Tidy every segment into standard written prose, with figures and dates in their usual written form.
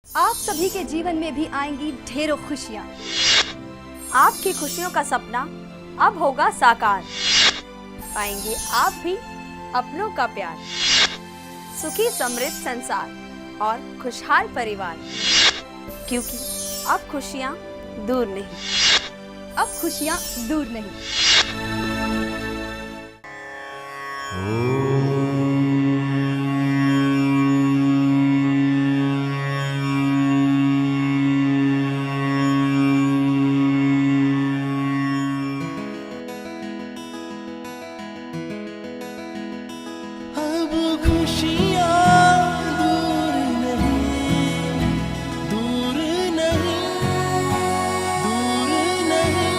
आप सभी के जीवन में भी आएंगी ढेरों खुशियाँ। आपकी खुशियों का सपना अब होगा साकार। पाएंगे आप भी अपनों का प्यार, सुखी समृद्ध संसार और खुशहाल परिवार। क्योंकि अब खुशियाँ दूर नहीं। अब खुशियाँ दूर नहीं। अब खुशियाँ दूर नहीं, दूर नहीं, दूर नहीं,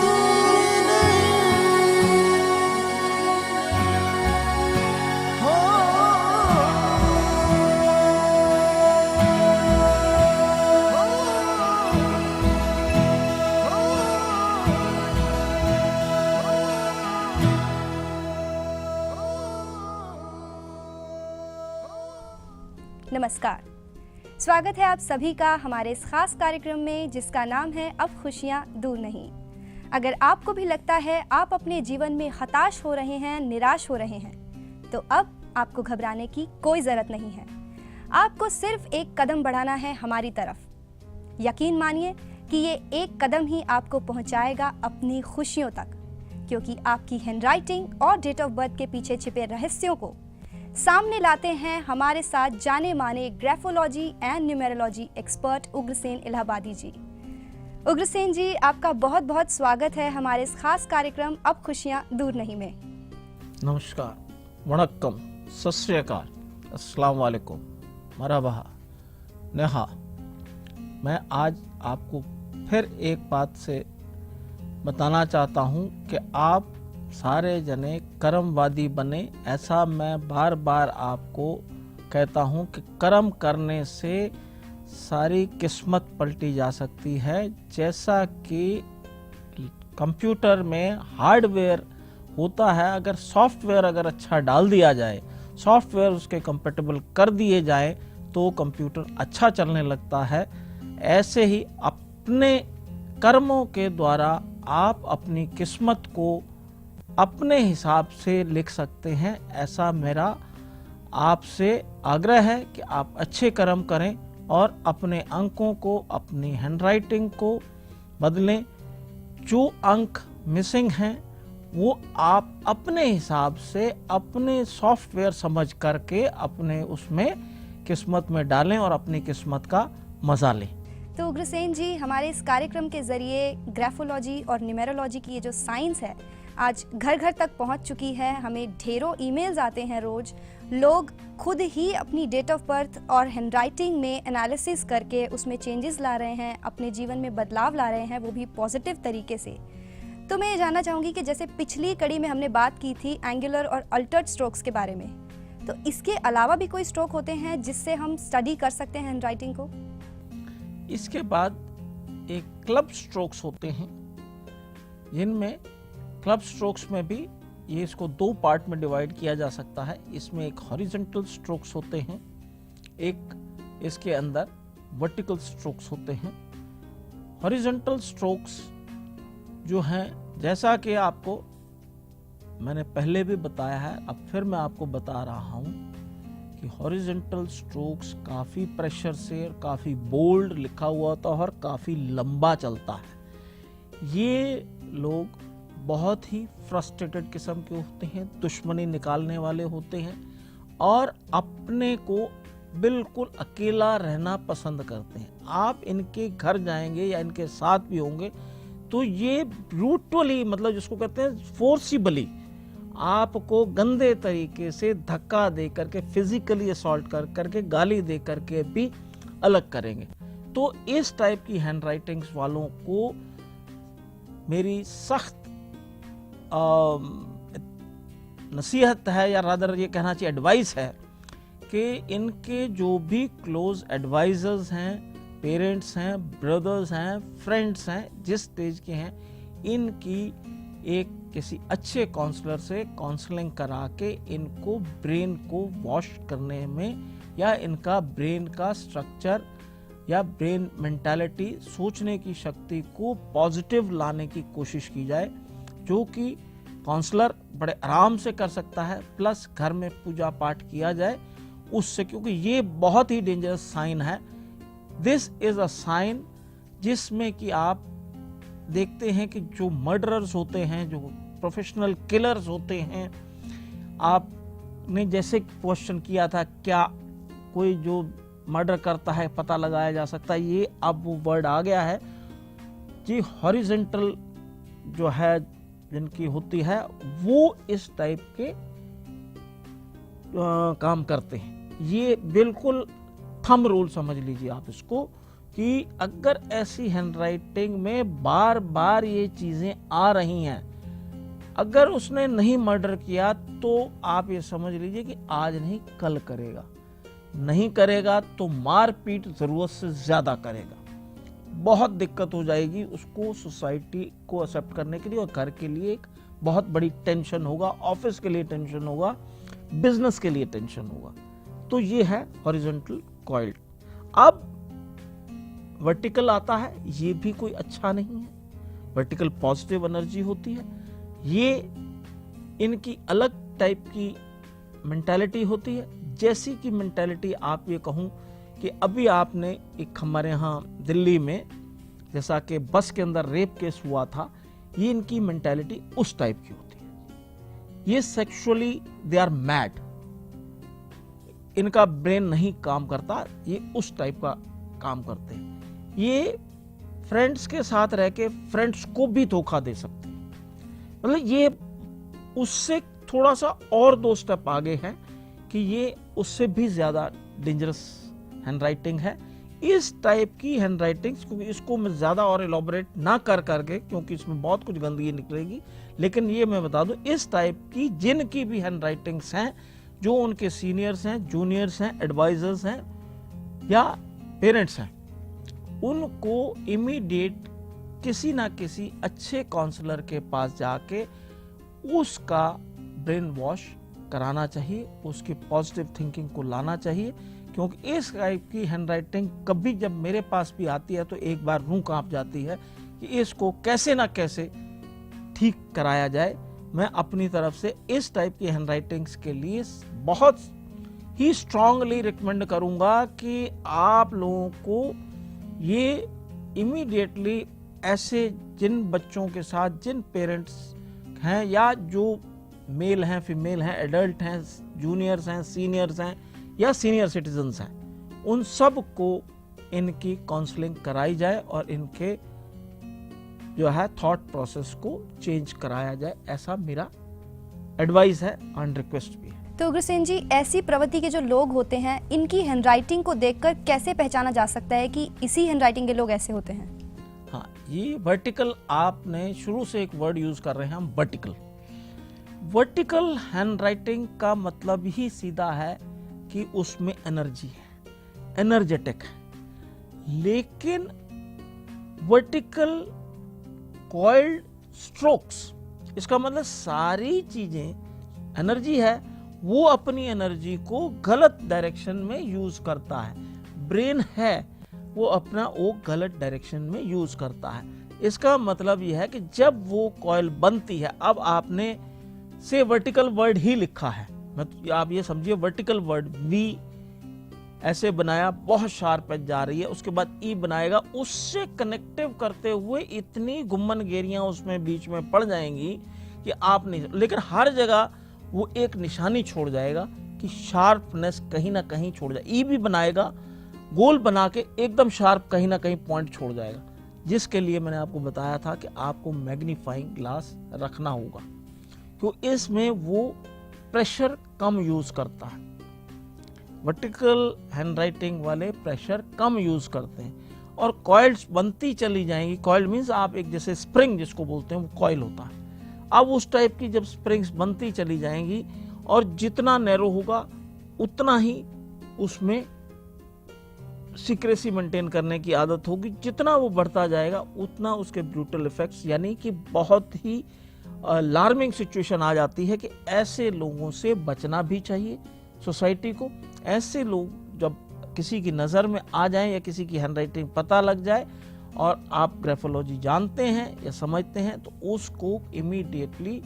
दूर नहीं। हो नमस्कार, स्वागत है आप सभी का हमारे इस खास कार्यक्रम में जिसका नाम है अब खुशियाँ दूर नहीं। अगर आपको भी लगता है आप अपने जीवन में हताश हो रहे हैं, निराश हो रहे हैं, तो अब आपको घबराने की कोई ज़रूरत नहीं है। आपको सिर्फ एक कदम बढ़ाना है हमारी तरफ। यकीन मानिए कि ये एक कदम ही आपको पहुंचाएगा अपनी खुशियों तक, क्योंकि आपकी हैंडराइटिंग और डेट ऑफ बर्थ के पीछे छिपे रहस्यों को सामने लाते हैं हमारे साथ जाने माने graphology and numerology expert Ugrasen Allahabadi ji. Ugrasen ji, आपका बहुत बहुत स्वागत है हमारे इस खास कार्यक्रम अब खुशियाँ दूर नहीं में। नमस्कार, वणक्कम, सत श्री अकाल, अस्सलाम वालेकुम, मरहबा, नेहा। मैं आज आपको फिर एक बात से बताना चाहता हूँ कि आप सारे जने कर्मवादी बने। ऐसा मैं बार बार आपको कहता हूँ कि कर्म करने से सारी किस्मत पलटी जा सकती है। जैसा कि कंप्यूटर में हार्डवेयर होता है, अगर सॉफ्टवेयर अगर अच्छा डाल दिया जाए, सॉफ्टवेयर उसके कंपैटिबल कर दिए जाए तो कंप्यूटर अच्छा चलने लगता है। ऐसे ही अपने कर्मों के द्वारा आप अपनी किस्मत को अपने हिसाब से लिख सकते हैं। ऐसा मेरा आपसे आग्रह है कि आप अच्छे कर्म करें और अपने अंकों को, अपनी हैंडराइटिंग को बदलें। जो अंक मिसिंग हैं वो आप अपने हिसाब से, अपने सॉफ्टवेयर समझ करके अपने उसमें किस्मत में डालें और अपनी किस्मत का मजा लें। तो उग्रसेन जी, हमारे इस कार्यक्रम के जरिए ग्राफोलॉजी और न्यूमेरोलॉजी की ये जो साइंस है आज घर घर तक पहुंच चुकी है। हमें ढेरों ईमेल्स आते हैं रोज। लोग खुद ही अपनी डेट ऑफ बर्थ और हैंडराइटिंग में एनालिसिस करके उसमें चेंजेस ला रहे हैं, अपने जीवन में बदलाव ला रहे हैं, वो भी पॉजिटिव तरीके से। तो मैं ये जानना चाहूँगी कि जैसे पिछली कड़ी में हमने बात की थी एंगुलर और अल्टर्ड स्ट्रोक्स के बारे में, तो इसके अलावा भी कोई स्ट्रोक होते हैं जिससे हम स्टडी कर सकते हैं हैंडराइटिंग को? इसके बाद एक क्लब स्ट्रोक्स होते हैं, जिनमें क्लब स्ट्रोक्स में भी ये इसको दो पार्ट में डिवाइड किया जा सकता है। इसमें एक हॉरिजॉन्टल स्ट्रोक्स होते हैं, एक इसके अंदर वर्टिकल स्ट्रोक्स होते हैं। हॉरिजॉन्टल स्ट्रोक्स जो हैं, जैसा कि आपको मैंने पहले भी बताया है, अब फिर मैं आपको बता रहा हूँ कि हॉरिजॉन्टल स्ट्रोक्स काफ़ी प्रेशर से और काफ़ी बोल्ड लिखा हुआ होता है और काफ़ी लंबा चलता है। ये लोग बहुत ही फ्रस्ट्रेटेड किस्म के होते हैं, दुश्मनी निकालने वाले होते हैं और अपने को बिल्कुल अकेला रहना पसंद करते हैं। आप इनके घर जाएंगे या इनके साथ भी होंगे तो ये ब्रूटली, मतलब जिसको कहते हैं फोर्सिबली, आपको गंदे तरीके से धक्का दे करके, फिजिकली असॉल्ट कर करके, गाली दे करके भी अलग करेंगे। तो इस टाइप की हैंडराइटिंग्स वालों को मेरी सख्त नसीहत है, या रादर ये कहना चाहिए एडवाइस है, कि इनके जो भी क्लोज एडवाइजर्स हैं, पेरेंट्स हैं, ब्रदर्स हैं, फ्रेंड्स हैं, जिस स्टेज के हैं, इनकी एक किसी अच्छे काउंसलर से काउंसलिंग करा के इनको ब्रेन को वॉश करने में या इनका ब्रेन का स्ट्रक्चर या ब्रेन मेंटालिटी, सोचने की शक्ति को पॉजिटिव लाने की कोशिश की जाए, जो कि काउंसलर बड़े आराम से कर सकता है, प्लस घर में पूजा पाठ किया जाए उससे, क्योंकि ये बहुत ही डेंजरस साइन है। दिस इज अ साइन जिसमें कि आप देखते हैं कि जो मर्डरर्स होते हैं, जो प्रोफेशनल किलर्स होते हैं, आपने जैसे क्वेश्चन किया था क्या कोई जो मर्डर करता है पता लगाया जा सकता है, ये अब वो वर्ड आ गया है जी। हॉरिजेंटल जो है जिनकी होती है वो इस टाइप के काम करते हैं। ये बिल्कुल थंब रूल समझ लीजिए आप इसको, कि अगर ऐसी हैंडराइटिंग में बार बार ये चीजें आ रही हैं, अगर उसने नहीं मर्डर किया तो आप ये समझ लीजिए कि आज नहीं कल करेगा, नहीं करेगा तो मार पीट जरूरत से ज्यादा करेगा। बहुत दिक्कत हो जाएगी उसको सोसाइटी को एक्सेप्ट करने के लिए, और घर के लिए एक बहुत बड़ी टेंशन होगा, ऑफिस के लिए टेंशन होगा, बिजनेस के लिए टेंशन होगा। तो ये है हॉरिजॉन्टल कॉइल्ड। अब वर्टिकल आता है, ये भी कोई अच्छा नहीं है। वर्टिकल पॉजिटिव एनर्जी होती है, ये इनकी अलग टाइप की मेंटालिटी होती है। जैसी की मेंटालिटी आप ये कहूं कि अभी आपने एक हमारे यहाँ दिल्ली में जैसा कि बस के अंदर रेप केस हुआ था, ये इनकी मेंटालिटी उस टाइप की होती है। ये सेक्सुअली दे आर मैड, इनका ब्रेन नहीं काम करता, ये उस टाइप का काम करते हैं। ये फ्रेंड्स के साथ रह के फ्रेंड्स को भी धोखा दे सकते हैं, मतलब ये उससे थोड़ा सा और 2 स्टेप आगे है कि ये उससे भी ज्यादा डेंजरस हैंडराइटिंग है। इस टाइप की हैंडराइटिंग्स, क्योंकि इसको मैं ज्यादा और एलॉबरेट ना कर करके, क्योंकि इसमें बहुत कुछ गंदगी निकलेगी, लेकिन ये मैं बता दूं, इस टाइप की जिनकी भी हैंडराइटिंग्स हैं, जो उनके सीनियर्स हैं, जूनियर्स हैं, एडवाइजर्स हैं या पेरेंट्स हैं, उनको इमीडिएट किसी ना किसी अच्छे काउंसलर के पास जाके उसका ब्रेन वॉश कराना चाहिए, उसकी पॉजिटिव थिंकिंग को लाना चाहिए। क्योंकि इस टाइप की हैंडराइटिंग कभी जब मेरे पास भी आती है तो एक बार रूह कांप जाती है कि इसको कैसे ना कैसे ठीक कराया जाए। मैं अपनी तरफ से इस टाइप की हैंडराइटिंग्स के लिए बहुत ही स्ट्रांगली रिकमेंड करूंगा कि आप लोगों को ये इमीडिएटली ऐसे जिन बच्चों के साथ, जिन पेरेंट्स हैं या जो मेल हैं, फीमेल हैं, एडल्ट हैं, जूनियर्स हैं, सीनियर्स हैं या सीनियर सिटीजन्स हैं, उन सब को इनकी काउंसलिंग कराई जाए और इनके जो है थॉट प्रोसेस को चेंज कराया जाए। ऐसा मेरा एडवाइस है, ऑन रिक्वेस्ट भी है। तो उग्रसेन जी, ऐसी प्रवृत्ति के जो लोग होते हैं, इनकी हैंडराइटिंग को देखकर कैसे पहचाना जा सकता है कि इसी हैंडराइटिंग के लोग ऐसे होते हैं? हाँ, ये वर्टिकल, आपने शुरू से एक वर्ड यूज कर रहे हैं हम, वर्टिकल। वर्टिकल हैंडराइटिंग का मतलब ही सीधा है कि उसमें एनर्जी है, एनर्जेटिक है। लेकिन वर्टिकल कॉइल्ड स्ट्रोक्स, इसका मतलब सारी चीजें एनर्जी है, वो अपनी एनर्जी को गलत डायरेक्शन में यूज करता है। ब्रेन है वो अपना वो गलत डायरेक्शन में यूज करता है। इसका मतलब यह है कि जब वो कॉइल बनती है, अब आपने से वर्टिकल वर्ड ही लिखा है, आप ये समझिए वर्टिकल वर्ड वी ऐसे बनाया, बहुत शार्प एज जा रही है, उसके बाद ई बनाएगा, उससे कनेक्टिव करते हुए इतनी गुम्मन गेरियां उसमें बीच में पड़ जाएंगी कि आप नहीं, लेकिन हर जगह वो एक निशानी छोड़ जाएगा कि शार्पनेस कहीं ना कहीं छोड़ जाए। ई भी बनाएगा गोल बना के एकदम शार्प, कहीं ना कहीं पॉइंट छोड़ जाएगा, जिसके लिए मैंने आपको बताया था कि आपको मैग्नीफाइंग ग्लास रखना होगा, क्योंकि इसमें वो प्रेशर कम यूज करता है। वर्टिकल हैंडराइटिंग वाले प्रेशर कम यूज करते हैं और कॉइल्स बनती चली जाएंगी। कॉइल मीन्स आप एक जैसे स्प्रिंग जिसको बोलते हैं वो कॉइल होता है। अब उस टाइप की जब स्प्रिंग्स बनती चली जाएंगी और जितना नैरो होगा उतना ही उसमें सीक्रेसी मेंटेन करने की आदत होगी। जितना वो बढ़ता जाएगा उतना उसके ब्रूटल इफेक्ट्स, यानी कि बहुत ही अलार्मिंग सिचुएशन आ जाती है कि ऐसे लोगों से बचना भी चाहिए सोसाइटी को। ऐसे लोग जब किसी की नज़र में आ जाए या किसी की हैंडराइटिंग पता लग जाए और आप ग्राफोलॉजी जानते हैं या समझते हैं तो उसको इमीडिएटली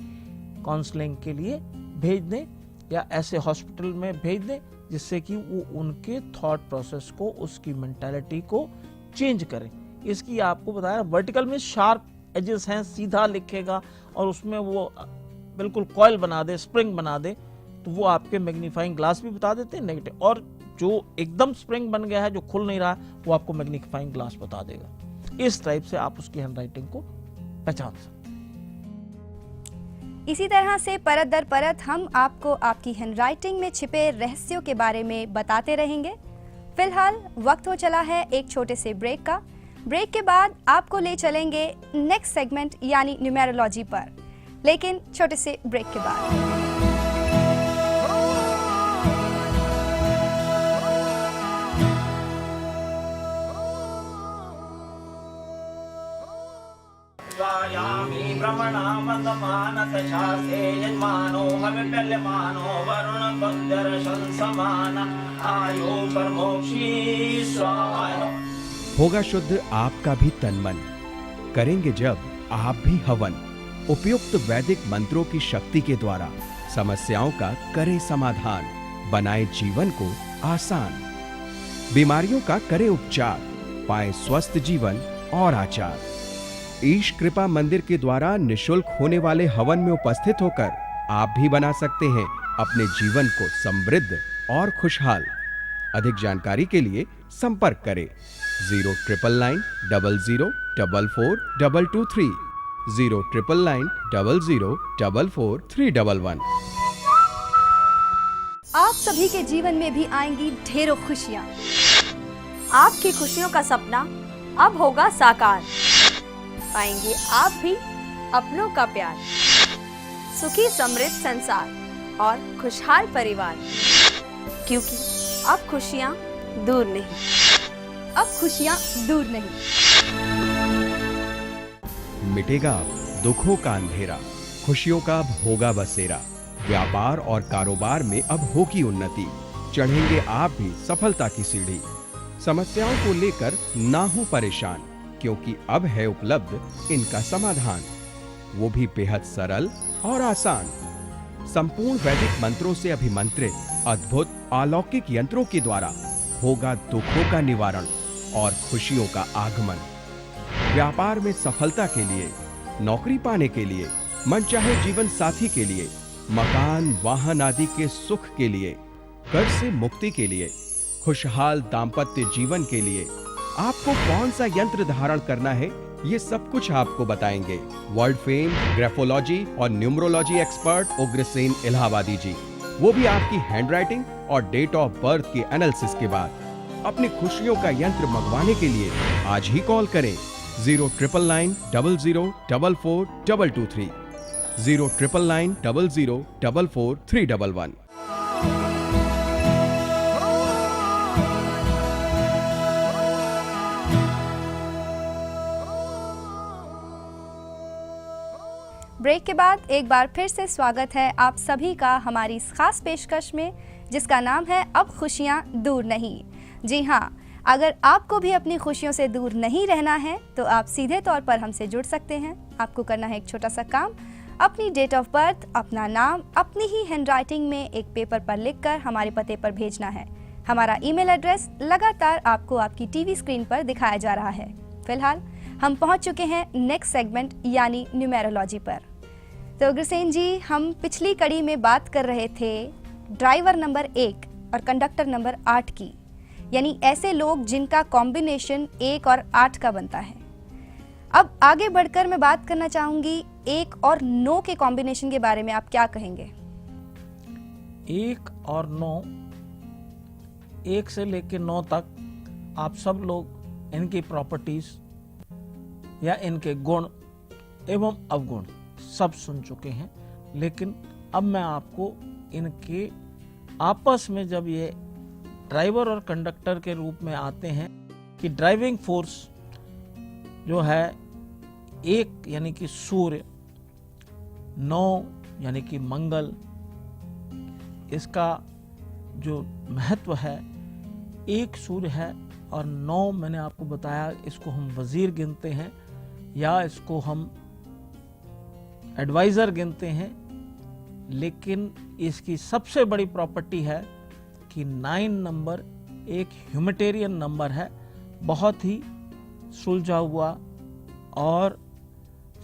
काउंसलिंग के लिए भेज दें या ऐसे हॉस्पिटल में भेज दें जिससे कि वो उनके थॉट प्रोसेस को, उसकी मेंटालिटी को चेंज करें। इसकी आपको बताया वर्टिकल में शार्प एजेस हैं, सीधा लिखेगा और उसमें वो बिल्कुल कॉइल बना दे, स्प्रिंग बना दे, तो वो आपके मैग्नीफाइंग ग्लास भी बता देते हैं नेगेटिव, और जो एकदम स्प्रिंग बन गया है, जो खुल नहीं रहा है, वो आपको मैग्नीफाइंग ग्लास बता देगा। इस टाइप से आप उसकी हैंडराइटिंग को पहचान सकते हैं। इसी तरह से परत दर परत हम आपको आपकी हैंडराइटिंग में छिपे रहस्यों के बारे में बताते रहेंगे। फिलहाल वक्त हो चला है एक छोटे से ब्रेक का। ब्रेक के बाद आपको ले चलेंगे नेक्स्ट सेगमेंट यानी न्यूमेरोलॉजी पर, लेकिन छोटे से ब्रेक के बाद। स्वायामि भ्रमणामगमानतशास्त्रे यजमानो हविप्यल्यमानो वरुणपद्यर्शन समान आयो परमोक्षी स्वाहा। होगा शुद्ध आपका भी तन मन, करेंगे जब आप भी हवन। उपयुक्त वैदिक मंत्रों की शक्ति के द्वारा समस्याओं का करें समाधान, बनाए जीवन को आसान। बीमारियों का करें उपचार, पाएं स्वस्थ जीवन और आचार। ईश कृपा मंदिर के द्वारा निशुल्क होने वाले हवन में उपस्थित होकर आप भी बना सकते हैं अपने जीवन को समृद्ध और खुशहाल। अधिक जानकारी के लिए संपर्क करें 09990044223 09990044311। आप सभी के जीवन में भी आएंगी ढेरों खुशियाँ। आपकी खुशियों का सपना अब होगा साकार, पाएंगे आप भी अपनों का प्यार। सुखी समृद्ध संसार और खुशहाल परिवार, क्योंकि अब खुशियाँ दूर नहीं। अब खुशियाँ दूर नहीं। मिटेगा अब दुखों का अंधेरा, खुशियों का अब होगा बसेरा। व्यापार और कारोबार में अब होगी उन्नति, चढ़ेंगे आप भी सफलता की सीढ़ी। समस्याओं को लेकर ना हो परेशान, क्योंकि अब है उपलब्ध इनका समाधान, वो भी बेहद सरल और आसान। संपूर्ण वैदिक मंत्रों से अभिमंत्रित अद्भुत अलौकिक यंत्रों के द्वारा होगा दुखों का निवारण और खुशियों का आगमन। व्यापार में सफलता के लिए, नौकरी पाने के लिए, मनचाहे जीवन साथी के लिए, मकान वाहन आदि के सुख के लिए, कर्ज से मुक्ति के लिए, खुशहाल दाम्पत्य जीवन के लिए आपको कौन सा यंत्र धारण करना है, ये सब कुछ आपको बताएंगे वर्ल्ड फेम ग्राफोलॉजी और न्यूमरोलॉजी एक्सपर्ट उग्रसेन इलाहाबादी जी। वो भी आपकी हैंडराइटिंग और डेट ऑफ बर्थ के एनालिसिस के बाद। अपनी खुशियों का यंत्र मंगवाने के लिए आज ही कॉल करें 09990044223 09990044311। ब्रेक के बाद एक बार फिर से स्वागत है आप सभी का हमारी इस खास पेशकश में, जिसका नाम है अब खुशियाँ दूर नहीं। जी हाँ, अगर आपको भी अपनी खुशियों से दूर नहीं रहना है तो आप सीधे तौर पर हमसे जुड़ सकते हैं। आपको करना है एक छोटा सा काम, अपनी डेट ऑफ बर्थ, अपना नाम अपनी ही हैंडराइटिंग में एक पेपर पर लिखकर हमारे पते पर भेजना है। हमारा ईमेल एड्रेस लगातार आपको आपकी टीवी स्क्रीन पर दिखाया जा रहा है। फिलहाल हम पहुंच चुके हैं नेक्स्ट सेगमेंट यानी न्यूमेरोलॉजी पर। तो उग्रसेन जी, हम पिछली कड़ी में बात कर रहे थे ड्राइवर नंबर 1 और कंडक्टर नंबर 8 की, यानी ऐसे लोग जिनका कॉम्बिनेशन 1 और 8 का बनता है। अब आगे बढ़कर मैं बात करना चाहूंगी 1 और 9 के कॉम्बिनेशन के बारे में। आप क्या कहेंगे? 1 और 9, 1 से लेकर 9 तक आप सब लोग इनकी प्रॉपर्टीज या इनके गुण एवं अवगुण सब सुन चुके हैं, लेकिन अब मैं आपको इनके आपस में जब ये ड्राइवर और कंडक्टर के रूप में आते हैं कि ड्राइविंग फोर्स जो है 1 यानी कि सूर्य, 9 यानी कि मंगल, इसका जो महत्व है एक सूर्य है और 9 मैंने आपको बताया, इसको हम वजीर गिनते हैं या इसको हम एडवाइजर गिनते हैं, लेकिन इसकी सबसे बड़ी प्रॉपर्टी है कि 9 नंबर एक ह्यूमैनिटेरियन नंबर है, बहुत ही सुलझा हुआ और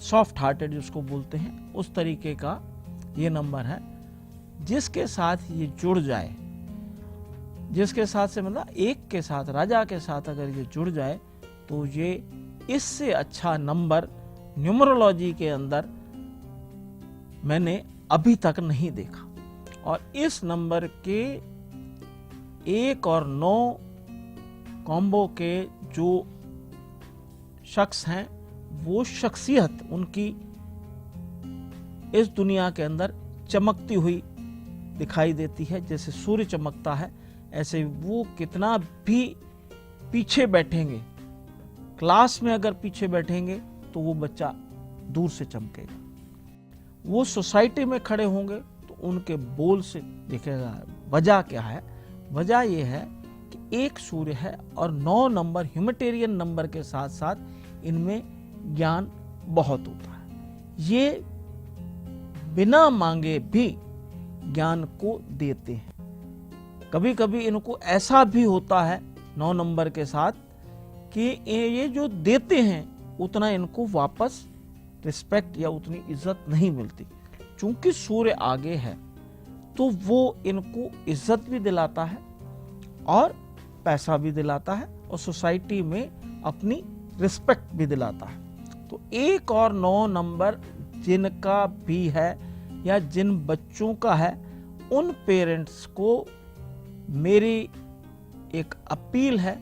सॉफ्ट हार्टेड जिसको बोलते हैं उस तरीके का ये नंबर है। जिसके साथ ये जुड़ जाए, जिसके साथ से मतलब एक के साथ, राजा के साथ अगर ये जुड़ जाए तो ये इससे अच्छा नंबर न्यूमरोलॉजी के अंदर मैंने अभी तक नहीं देखा। और इस नंबर के 1 और 9 कॉम्बो के जो शख्स हैं वो शख्सियत उनकी इस दुनिया के अंदर चमकती हुई दिखाई देती है। जैसे सूर्य चमकता है, ऐसे वो कितना भी पीछे बैठेंगे, क्लास में अगर पीछे बैठेंगे तो वो बच्चा दूर से चमकेगा। वो सोसाइटी में खड़े होंगे तो उनके बोल से दिखेगा। वजह क्या है? वजह ये है कि एक सूर्य है और 9 नंबर ह्यूमैनिटेरियन नंबर के साथ साथ इनमें ज्ञान बहुत होता है। ये बिना मांगे भी ज्ञान को देते हैं। कभी कभी इनको ऐसा भी होता है 9 नंबर के साथ कि ये जो देते हैं उतना इनको वापस रिस्पेक्ट या उतनी इज्जत नहीं मिलती। चूंकि सूर्य आगे है तो वो इनको इज्जत भी दिलाता है और पैसा भी दिलाता है और सोसाइटी में अपनी रिस्पेक्ट भी दिलाता है। तो 1 और 9 नंबर जिनका भी है या जिन बच्चों का है, उन पेरेंट्स को मेरी एक अपील है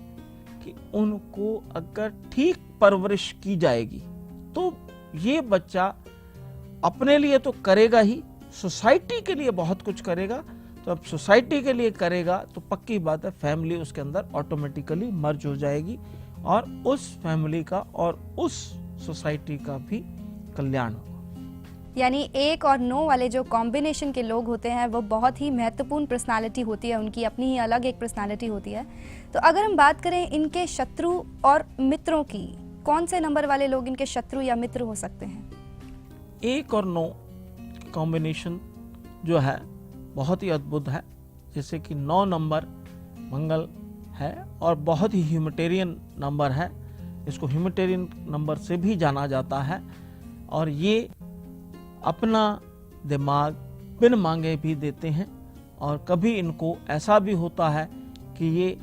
कि उनको अगर ठीक परवरिश की जाएगी तो ये बच्चा अपने लिए तो करेगा ही, सोसाइटी के लिए बहुत कुछ करेगा। तो अब सोसाइटी के लिए करेगा तो पक्की बात है फैमिली उसके अंदर ऑटोमेटिकली मर्ज हो जाएगी और उस फैमिली का और उस सोसाइटी का भी कल्याण होगा। यानी 1 और 9 वाले जो कॉम्बिनेशन के लोग होते हैं वो बहुत ही महत्वपूर्ण पर्सनालिटी होती है, उनकी अपनी ही अलग एक पर्सनालिटी होती है। तो अगर हम बात करें इनके शत्रु और मित्रों की, कौन से नंबर वाले लोग इनके शत्रु या मित्र हो सकते हैं? 1 और 9 कॉम्बिनेशन जो है बहुत ही अद्भुत है। जैसे कि 9 नंबर मंगल है और बहुत ही ह्यूमैनिटेरियन नंबर है, इसको ह्यूमैनिटेरियन नंबर से भी जाना जाता है। और ये अपना दिमाग बिन मांगे भी देते हैं और कभी इनको ऐसा भी होता है कि ये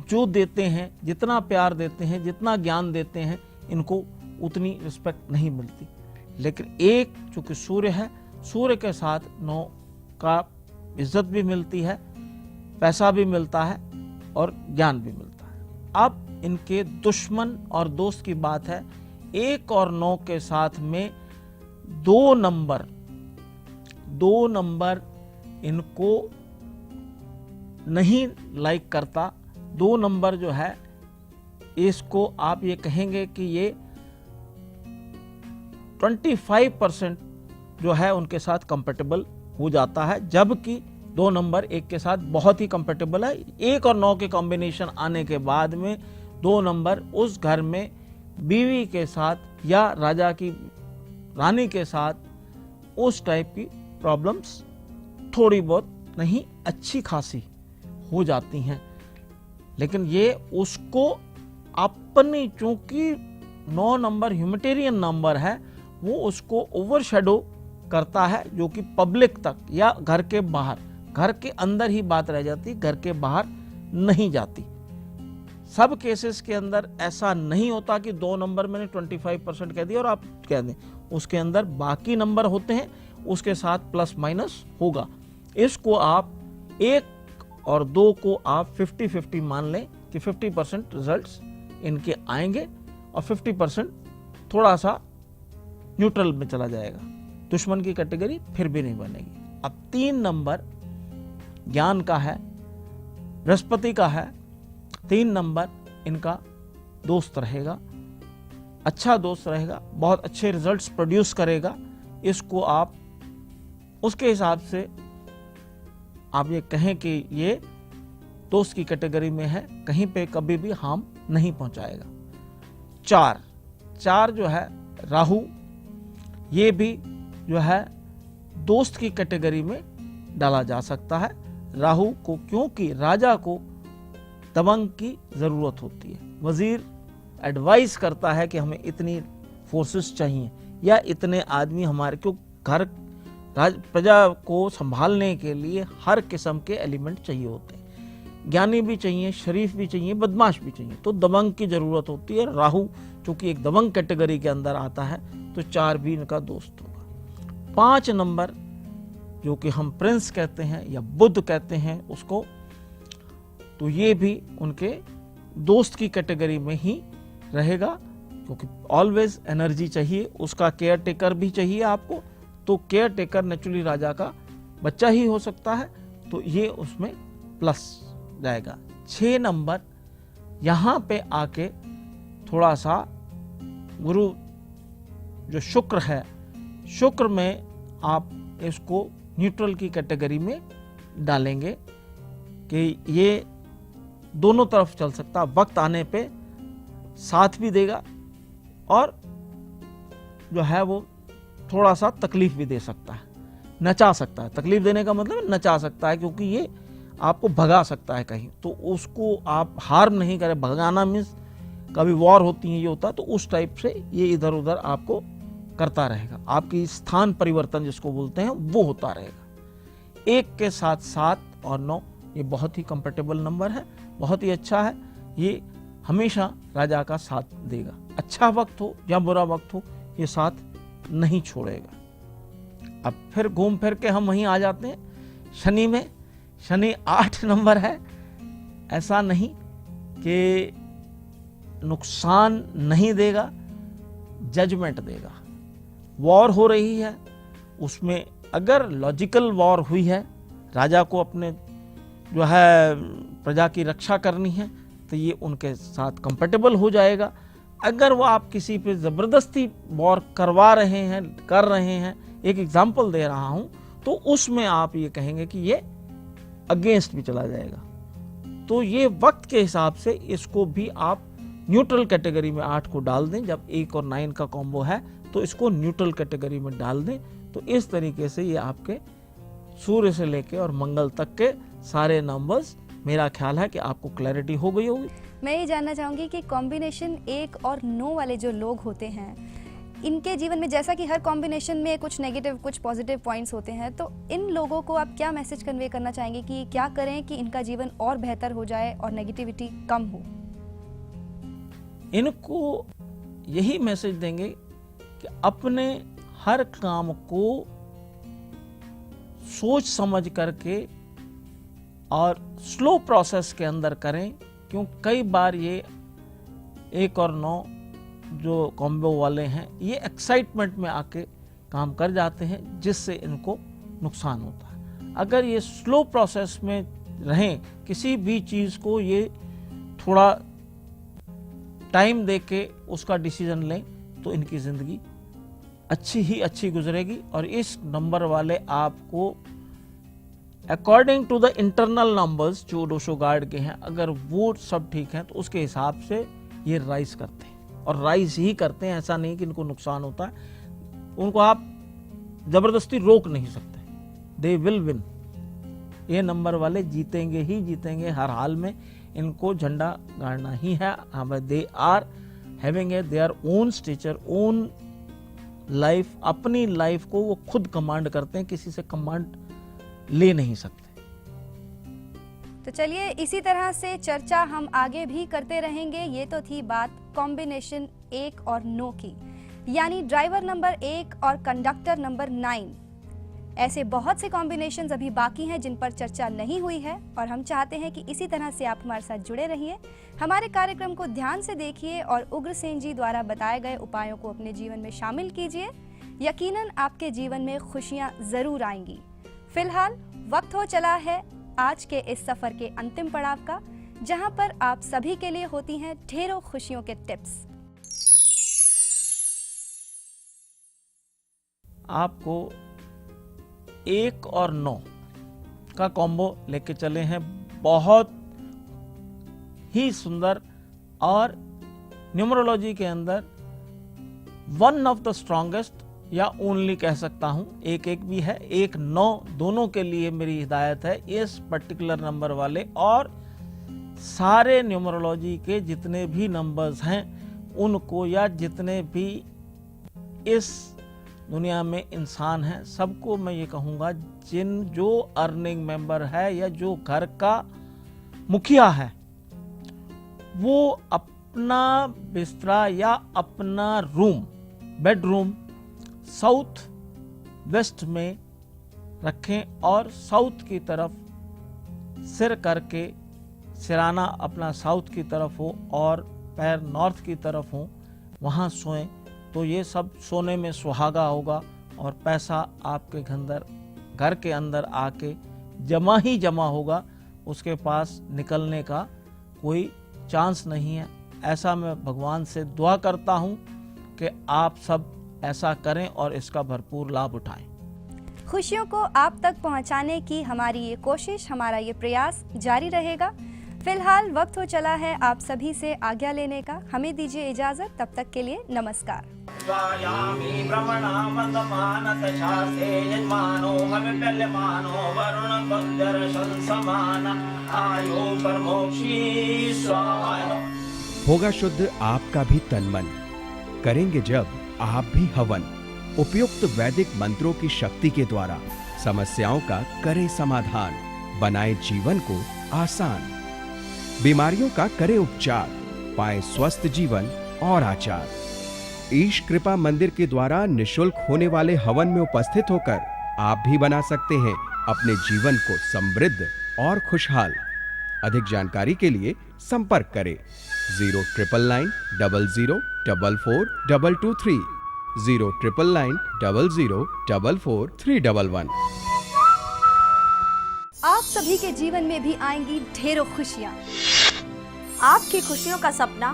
जो देते हैं, जितना प्यार देते हैं, जितना ज्ञान देते हैं, इनको उतनी रिस्पेक्ट नहीं मिलती। लेकिन एक चूंकि सूर्य है, सूर्य के साथ 9 का इज्जत भी मिलती है, पैसा भी मिलता है और ज्ञान भी मिलता है। अब इनके दुश्मन और दोस्त की बात है। 1 और 9 के साथ में 2 नंबर इनको नहीं लाइक करता। 2 नंबर जो है इसको आप ये कहेंगे कि ये 25% जो है उनके साथ कंपेटेबल हो जाता है, जबकि 2 नंबर 1 के साथ बहुत ही कंपेटेबल है। 1 और 9 के कॉम्बिनेशन आने के बाद में 2 नंबर उस घर में बीवी के साथ या राजा की रानी के साथ उस टाइप की प्रॉब्लम्स थोड़ी बहुत नहीं अच्छी खासी हो जाती हैं। लेकिन ये उसको अपनी, चूंकि 9 नंबर ह्यूमैनिटेरियन नंबर है, वो उसको ओवरशैडो करता है, जो कि पब्लिक तक या घर के बाहर, घर के अंदर ही बात रह जाती, घर के बाहर नहीं जाती। सब केसेस के अंदर ऐसा नहीं होता कि 2 नंबर मैंने 25% कह दिया और आप कह दें, उसके अंदर बाकी नंबर होते हैं, उसके साथ प्लस माइनस होगा। इसको आप 1 और 2 को आप 50-50 मान लें कि 50% रिजल्ट्स इनके आएंगे और 50% थोड़ा सा न्यूट्रल में चला जाएगा, दुश्मन की कैटेगरी फिर भी नहीं बनेगी। अब 3 नंबर ज्ञान का है, बृहस्पति का है। 3 नंबर इनका दोस्त रहेगा, अच्छा दोस्त रहेगा, बहुत अच्छे रिजल्ट्स प्रोड्यूस करेगा। इसको आप उसके हिसाब से आप ये कहें कि ये दोस्त की कैटेगरी में है, कहीं पे कभी भी हार्म नहीं पहुंचाएगा। 4 जो है राहु, ये भी जो है दोस्त की कैटेगरी में डाला जा सकता है। राहु को, क्योंकि राजा को दबंग की जरूरत होती है। वजीर एडवाइस करता है कि हमें इतनी फोर्सेस चाहिए या इतने आदमी हमारे, क्यों घर प्रजा को संभालने के लिए हर किस्म के एलिमेंट चाहिए होते हैं। ज्ञानी भी चाहिए, शरीफ भी चाहिए, बदमाश भी चाहिए, तो दबंग की जरूरत होती है। राहु चूंकि एक दबंग कैटेगरी के अंदर आता है तो 4 भी इनका दोस्त होगा। 5 नंबर जो कि हम प्रिंस कहते हैं या बुध कहते हैं उसको, तो ये भी उनके दोस्त की कैटेगरी में ही रहेगा, क्योंकि ऑलवेज एनर्जी चाहिए, उसका केयर टेकर भी चाहिए आपको, तो केयर टेकर नेचुरली राजा का बच्चा ही हो सकता है, तो ये उसमें प्लस जाएगा। 6 नंबर यहाँ पे आके थोड़ा सा गुरु जो शुक्र है, शुक्र में आप इसको न्यूट्रल की कैटेगरी में डालेंगे कि ये दोनों तरफ चल सकता है, वक्त आने पे साथ भी देगा और जो है वो थोड़ा सा तकलीफ भी दे सकता है, नचा सकता है। तकलीफ देने का मतलब नचा सकता है, क्योंकि ये आपको भगा सकता है कहीं, तो उसको आप हार्म नहीं करें। भगाना मीन्स कभी वॉर होती है, ये होता है, तो उस टाइप से ये इधर उधर आपको करता रहेगा। आपकी स्थान परिवर्तन जिसको बोलते हैं वो होता रहेगा। 1 के साथ 7 और 9 ये बहुत ही कंफर्टेबल नंबर है, बहुत ही अच्छा है। ये हमेशा राजा का साथ देगा, अच्छा वक्त हो या बुरा वक्त हो, ये साथ नहीं छोड़ेगा। अब फिर घूम फिर के हम वहीं आ जाते हैं शनि में। शनि 8 नंबर है। ऐसा नहीं कि नुकसान नहीं देगा, जजमेंट देगा। वॉर हो रही है, उसमें अगर लॉजिकल वॉर हुई है, राजा को अपने जो है प्रजा की रक्षा करनी है, तो ये उनके साथ कंफर्टेबल हो जाएगा। अगर वो आप किसी पे जबरदस्ती वॉर करवा रहे हैं, कर रहे हैं, एक एग्जाम्पल दे रहा हूं, तो उसमें आप ये कहेंगे कि ये अगेंस्ट भी चला जाएगा। तो ये वक्त के हिसाब से इसको भी आप न्यूट्रल कैटेगरी में 8 को डाल दें। जब 1 और 9 का कॉम्बो है तो इसको न्यूट्रल कैटेगरी में डाल दें। तो इस तरीके से ये आपके सूर्य से लेके और मंगल तक के सारे नंबर्स, मेरा ख्याल है कि आपको क्लैरिटी हो गई होगी। मैं ये जानना चाहूँगी कि कॉम्बिनेशन 1 और 9 वाले जो लोग होते हैं, इनके जीवन में, जैसा कि हर कॉम्बिनेशन में कुछ नेगेटिव कुछ पॉजिटिव पॉइंट्स होते हैं, तो इन लोगों को आप क्या मैसेज कन्वे करना चाहेंगे कि क्या करें कि इनका जीवन और बेहतर हो जाए और नेगेटिविटी कम हो? इनको यही मैसेज देंगे कि अपने हर काम को सोच समझ करके और स्लो प्रोसेस के अंदर करें, क्यों कई बार ये 1 और 9 जो कॉम्बो वाले हैं, ये एक्साइटमेंट में आके काम कर जाते हैं, जिससे इनको नुकसान होता है। अगर ये स्लो प्रोसेस में रहें, किसी भी चीज़ को ये थोड़ा टाइम देके उसका डिसीजन लें, तो इनकी ज़िंदगी अच्छी ही अच्छी गुजरेगी। और इस नंबर वाले आपको according to the internal numbers जो डोशो गार्ड के हैं, अगर वो सब ठीक हैं, तो उसके हिसाब से ये राइज करते हैं, और राइज ही करते हैं। ऐसा नहीं कि इनको नुकसान होता है, उनको आप जबरदस्ती रोक नहीं सकते, दे विल विन। ये नंबर वाले जीतेंगे ही जीतेंगे हर हाल में, इनको झंडा गाड़ना ही है। They are having their own stature, own life, अपनी लाइफ को वो खुद कमांड करते हैं, किसी से कमांड ले नहीं सकते। तो चलिए इसी तरह से चर्चा हम आगे भी करते रहेंगे। ये तो थी बात कॉम्बिनेशन 1 और 9 की, यानी ड्राइवर नंबर 1 और कंडक्टर नंबर 9। ऐसे बहुत से कॉम्बिनेशंस अभी बाकी हैं जिन पर चर्चा नहीं हुई है, और हम चाहते हैं कि इसी तरह से आप हमारे साथ जुड़े रहिए, हमारे कार्यक्रम को ध्यान से देखिए और उग्रसेन जी द्वारा बताए गए उपायों को अपने जीवन में शामिल कीजिए। यकीनन आपके जीवन में खुशियां जरूर आएंगी। फिलहाल वक्त हो चला है आज के इस सफर के अंतिम पड़ाव का, जहां पर आप सभी के लिए होती हैं ढेरों खुशियों के टिप्स। आपको 1 और 9 का कॉम्बो लेके चले हैं। बहुत ही सुंदर और न्यूमरोलॉजी के अंदर वन ऑफ द स्ट्रॉन्गेस्ट या ओनली कह सकता हूं, एक एक भी है, 1 9 दोनों के लिए मेरी हिदायत है इस पर्टिकुलर नंबर वाले, और सारे न्यूमरोलॉजी के जितने भी नंबर्स हैं उनको, या जितने भी इस दुनिया में इंसान हैं सबको मैं ये कहूँगा, जो अर्निंग मेंबर है या जो घर का मुखिया है वो अपना बिस्तरा या अपना रूम, बेडरूम साउथ वेस्ट में रखें और साउथ की तरफ सिर करके, सिराना अपना साउथ की तरफ हो और पैर नॉर्थ की तरफ हो, वहाँ सोएं तो ये सब सोने में सुहागा होगा और पैसा आपके घर के अंदर आके जमा ही जमा होगा, उसके पास निकलने का कोई चांस नहीं है। ऐसा मैं भगवान से दुआ करता हूँ कि आप सब ऐसा करें और इसका भरपूर लाभ उठाएं। खुशियों को आप तक पहुंचाने की हमारी ये कोशिश, हमारा ये प्रयास जारी रहेगा। फिलहाल वक्त हो चला है आप सभी से आज्ञा लेने का। हमें दीजिए इजाजत, तब तक के लिए नमस्कार। स्वायामि भ्रमणामन्दमानत शास्त्रे यजमानो हविप्यल्यमानो वरुण त्वद्दर्शन समान आयो परमोक्षी स्वाहा। होगा शुद्ध आपका भी तन मन, करेंगे जब आप भी हवन, उपयुक्त वैदिक मंत्रों की शक्ति के द्वारा समस्याओं का करें समाधान, बनाए जीवन को आसान, बीमारियों का करे उपचार, पाए स्वस्थ जीवन और आचार। ईश कृपा मंदिर के द्वारा निशुल्क होने वाले हवन में उपस्थित होकर आप भी बना सकते हैं अपने जीवन को समृद्ध और खुशहाल। अधिक जानकारी के लिए संपर्क करें 0999 00 44 223 0999 00 44 311। आप सभी के जीवन में भी आएंगी ढेरों खुशियाँ। आपकी खुशियों का सपना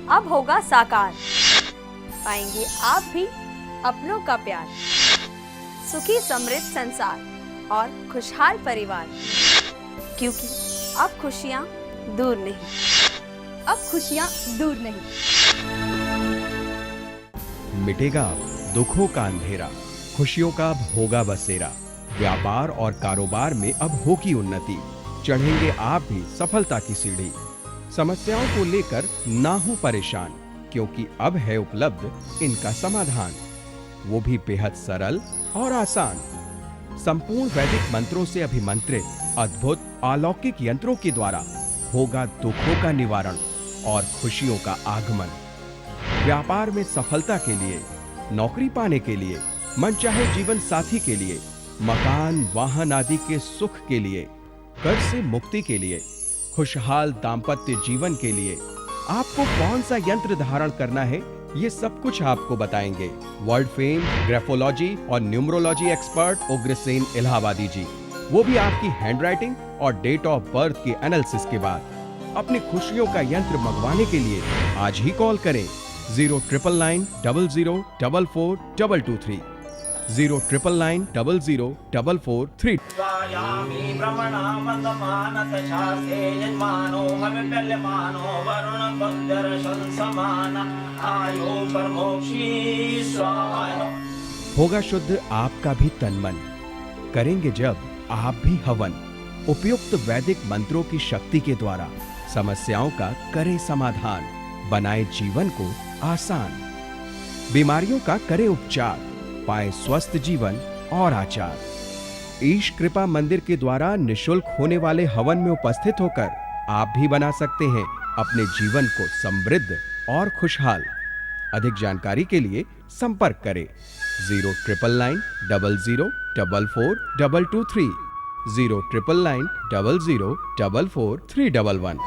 अब होगा साकार, पाएंगे आप भी अपनों का प्यार, सुखी समृद्ध संसार और खुशहाल परिवार, क्योंकि अब खुशियाँ दूर नहीं। अब खुशियाँ दूर नहीं। मिटेगा अब दुखों का अंधेरा, खुशियों का अब होगा बसेरा, व्यापार और कारोबार में अब होगी उन्नति, चढ़ेंगे आप भी सफलता की सीढ़ी। समस्याओं को लेकर ना हो परेशान, क्योंकि अब है उपलब्ध इनका समाधान, वो भी बेहद सरल और आसान। संपूर्ण वैदिक मंत्रों से अभिमंत्रित अद्भुत अलौकिक यंत्रों के द्वारा होगा दुखों का निवारण और खुशियों का आगमन। व्यापार में सफलता के लिए, नौकरी पाने के लिए, मनचाहे जीवन साथी के लिए, मकान वाहन आदि के सुख के लिए, कर्ज से मुक्ति के लिए, खुशहाल दाम्पत्य जीवन के लिए आपको कौन सा यंत्र धारण करना है, ये सब कुछ आपको बताएंगे वर्ल्ड फेम ग्राफोलॉजी और न्यूमरोलॉजी एक्सपर्ट उग्रसेन इलाहाबादी जी। वो भी आपकी हैंडराइटिंग और डेट ऑफ बर्थ के एनालिसिस के बाद। अपनी खुशियों का यंत्र मंगवाने के लिए आज ही कॉल करें 0999 00 44 223 0999 00 44 3। स्वायामि भ्रमणामन्दमानत शास्त्रे यजमानो हविप्यल्यमानो वरुण त्वद्दर्शन समान आयो परमोक्षी स्वाहा। होगा शुद्ध आपका भी तन मन, करेंगे जब आप भी हवन, उपयुक्त वैदिक मंत्रों की शक्ति के द्वारा समस्याओं का करें समाधान, बनाए जीवन को आसान, बीमारियों का करे उपचार, पाए स्वस्थ जीवन और आचार। ईश कृपा मंदिर के द्वारा निशुल्क होने वाले हवन में उपस्थित होकर आप भी बना सकते हैं अपने जीवन को समृद्ध और खुशहाल। अधिक जानकारी के लिए संपर्क करें 0999 00 44 223 0999 00 44 311।